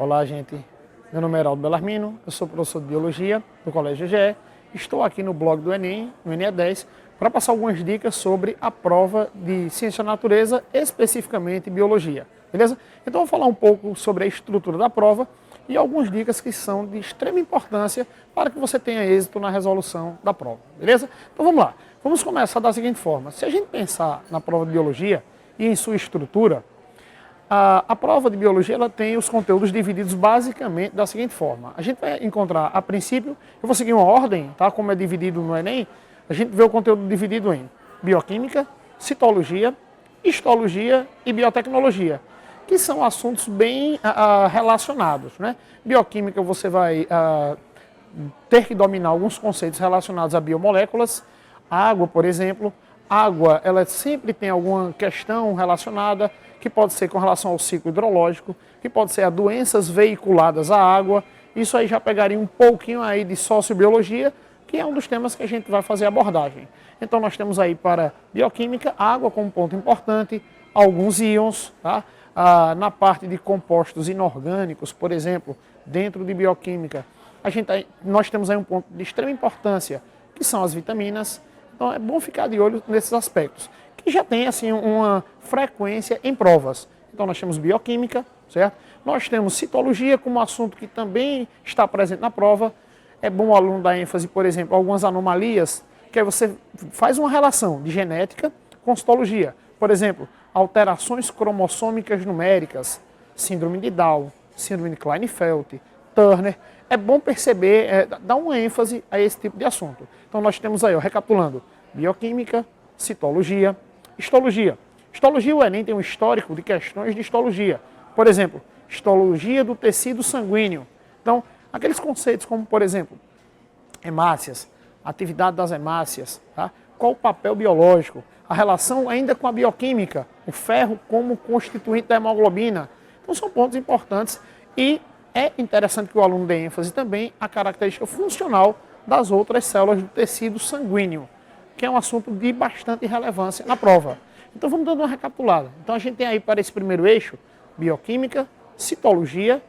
Olá, gente. Meu nome é Heraldo Bellarmino, eu sou professor de Biologia do Colégio EGE. Estou aqui no blog do Enem, no ENE10, para passar algumas dicas sobre a prova de Ciência da Natureza, especificamente Biologia. Beleza? Então, vou falar um pouco sobre a estrutura da prova e algumas dicas que são de extrema importância para que você tenha êxito na resolução da prova. Beleza? Então, vamos lá. Vamos começar da seguinte forma. Se a gente pensar na prova de Biologia e em sua estrutura, a prova de Biologia ela tem os conteúdos divididos basicamente da seguinte forma. A gente vai encontrar, a princípio, eu vou seguir uma ordem, tá? Como é dividido no Enem, a gente vê o conteúdo dividido em Bioquímica, Citologia, Histologia e Biotecnologia, que são assuntos bem relacionados, né? Bioquímica você vai ter que dominar alguns conceitos relacionados a biomoléculas, a água, por exemplo. A água, ela sempre tem alguma questão relacionada, que pode ser com relação ao ciclo hidrológico, que pode ser a doenças veiculadas à água. Isso aí já pegaria um pouquinho aí de sociobiologia, que é um dos temas que a gente vai fazer abordagem. Então nós temos aí para bioquímica, água como ponto importante, alguns íons, tá? Na parte de compostos inorgânicos, por exemplo, dentro de bioquímica, nós temos aí um ponto de extrema importância, que são as vitaminas. Então é bom ficar de olho nesses aspectos, que já tem assim uma frequência em provas. Então nós temos bioquímica, certo? Nós temos citologia como assunto que também está presente na prova. É bom o aluno dar ênfase, por exemplo, a algumas anomalias, que aí você faz uma relação de genética com citologia. Por exemplo, alterações cromossômicas numéricas, síndrome de Down, síndrome de Klinefelter, Turner. É bom perceber, dar uma ênfase a esse tipo de assunto. Então nós temos aí, ó, recapitulando, bioquímica, citologia, histologia. Histologia, o Enem tem um histórico de questões de histologia. Por exemplo, histologia do tecido sanguíneo. Então, aqueles conceitos como, por exemplo, hemácias, atividade das hemácias, tá? Qual o papel biológico, a relação ainda com a bioquímica, o ferro como constituinte da hemoglobina. Então são pontos importantes e é interessante que o aluno dê ênfase também à característica funcional das outras células do tecido sanguíneo, que é um assunto de bastante relevância na prova. Então vamos dando uma recapitulada. Então a gente tem aí para esse primeiro eixo, bioquímica, citologia,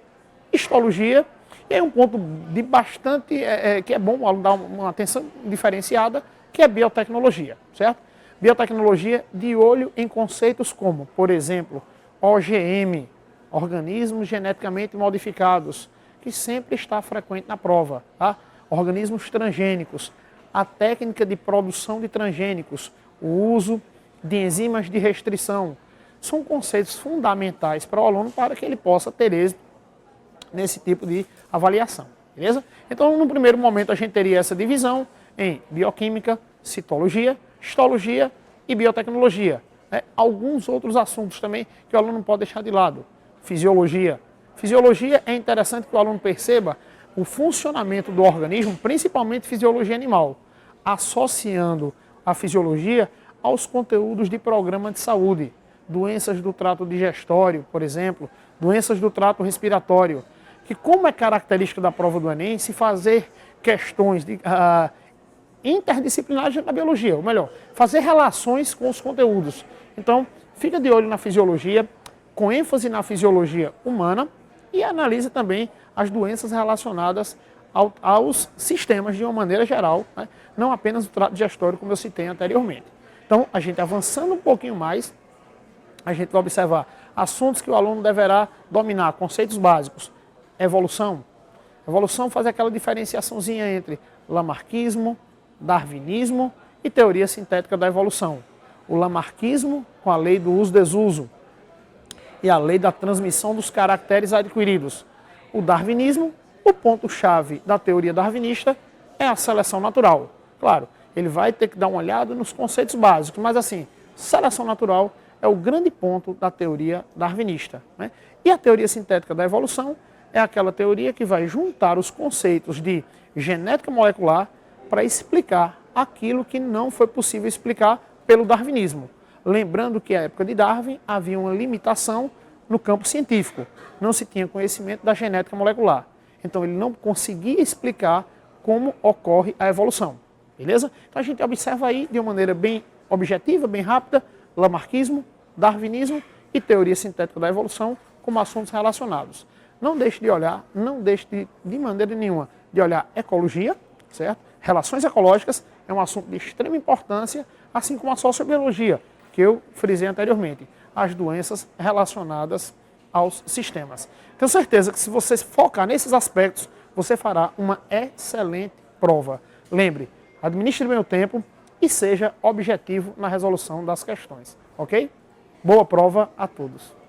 histologia, e aí um ponto de bastante, que é bom o aluno dar uma atenção diferenciada, que é biotecnologia, certo? Biotecnologia de olho em conceitos como, por exemplo, OGM, organismos geneticamente modificados, que sempre está frequente na prova, tá? Organismos transgênicos, a técnica de produção de transgênicos, o uso de enzimas de restrição, são conceitos fundamentais para o aluno para que ele possa ter êxito nesse tipo de avaliação, beleza? Então, no primeiro momento, a gente teria essa divisão em bioquímica, citologia, histologia e biotecnologia. Alguns outros assuntos também que o aluno não pode deixar de lado. Fisiologia. Fisiologia é interessante que o aluno perceba o funcionamento do organismo, principalmente fisiologia animal, associando a fisiologia aos conteúdos de programa de saúde, doenças do trato digestório, por exemplo, doenças do trato respiratório, que como é característica da prova do Enem, se fazer questões de, interdisciplinares na biologia, ou melhor, fazer relações com os conteúdos. Então, fica de olho na fisiologia, com ênfase na fisiologia humana e analise também as doenças relacionadas aos sistemas de uma maneira geral, né? Não apenas o trato digestório, como eu citei anteriormente. Então, a gente avançando um pouquinho mais, a gente vai observar assuntos que o aluno deverá dominar, conceitos básicos. Evolução. Evolução faz aquela diferenciaçãozinha entre lamarquismo, darwinismo e teoria sintética da evolução. O lamarquismo com a lei do uso-desuso e a lei da transmissão dos caracteres adquiridos. O darwinismo, o ponto-chave da teoria darwinista é a seleção natural. Claro, ele vai ter que dar uma olhada nos conceitos básicos, mas assim, seleção natural é o grande ponto da teoria darwinista, né? E a teoria sintética da evolução é aquela teoria que vai juntar os conceitos de genética molecular para explicar aquilo que não foi possível explicar pelo darwinismo. Lembrando que na época de Darwin havia uma limitação no campo científico, não se tinha conhecimento da genética molecular. Então ele não conseguia explicar como ocorre a evolução, beleza? Então a gente observa aí de uma maneira bem objetiva, bem rápida, lamarquismo, darwinismo e teoria sintética da evolução como assuntos relacionados. não deixe de olhar, não deixe de maneira nenhuma de olhar ecologia, certo? Relações ecológicas é um assunto de extrema importância, assim como a sociobiologia, que eu frisei anteriormente, as doenças relacionadas aos sistemas. Tenho certeza que se você focar nesses aspectos, você fará uma excelente prova. Lembre, administre bem o tempo e seja objetivo na resolução das questões, ok? Boa prova a todos!